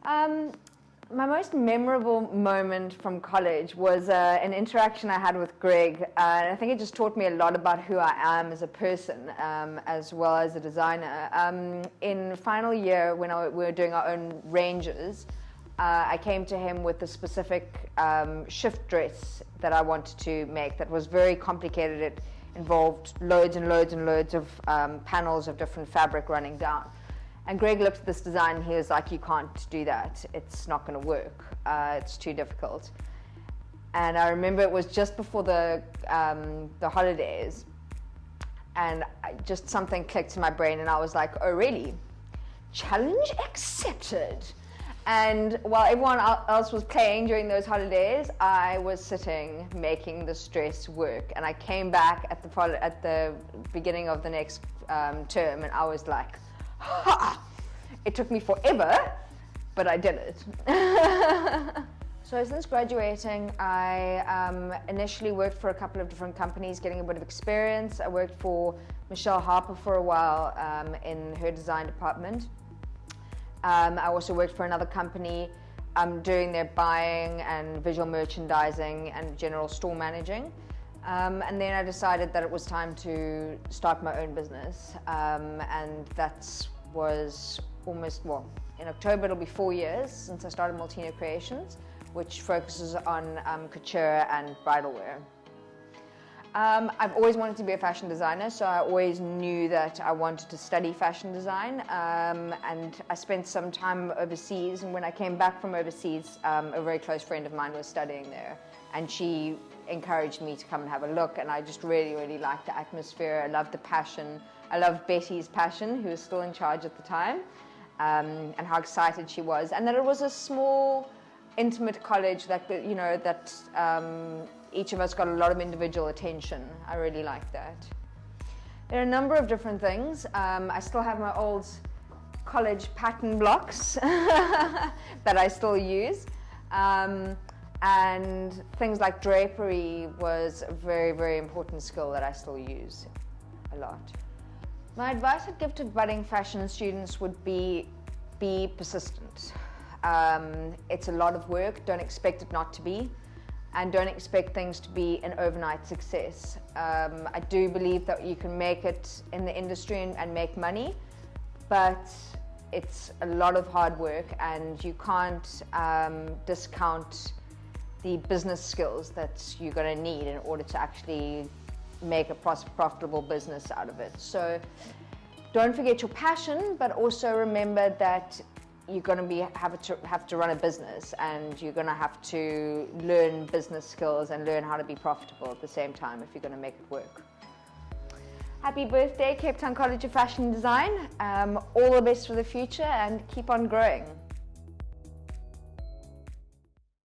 My most memorable moment from college was an interaction I had with Greg. And I think it just taught me a lot about who I am as a person, as well as a designer. In final year, when we were doing our own ranges, I came to him with a specific shift dress that I wanted to make that was very complicated. It involved loads and loads and loads of panels of different fabric running down. And Greg looked at this design and he was like, you can't do that. It's not going to work. It's too difficult. And I remember it was just before the holidays, and just something clicked in my brain and I was like, oh really? Challenge accepted. And while everyone else was playing during those holidays, I was sitting making this dress work. And I came back at the beginning of the next term and I was like, ha! It took me forever, but I did it. So since graduating, I initially worked for a couple of different companies, getting a bit of experience. I worked for Michelle Harper for a while in her design department. I also worked for another company doing their buying and visual merchandising and general store managing. And then I decided that it was time to start my own business. And that was almost, well, in October it'll be 4 years since I started Molteno Creations, which focuses on couture and bridal wear. I've always wanted to be a fashion designer, so I always knew that I wanted to study fashion design. And I spent some time overseas, and when I came back from overseas, a very close friend of mine was studying there, and she encouraged me to come and have a look, and I just really, really liked the atmosphere. I loved the passion. I loved Betty's passion, who was still in charge at the time, and how excited she was, and that it was a small, intimate college that, you know, that each of us got a lot of individual attention. I really liked that. There are a number of different things. I still have my old college pattern blocks that I still use. And things like drapery was a very, very important skill that I still use a lot. My advice I'd give to budding fashion students would be persistent. It's a lot of work. Don't expect it not to be. And don't expect things to be an overnight success. I do believe that you can make it in the industry and make money, but it's a lot of hard work, and you can't discount the business skills that you're going to need in order to actually make a profitable business out of it. So don't forget your passion, but also remember that you're going to have to run a business, and you're going to have to learn business skills and learn how to be profitable at the same time if you're going to make it work. Happy birthday, Cape Town College of Fashion Design. All the best for the future, and keep on growing.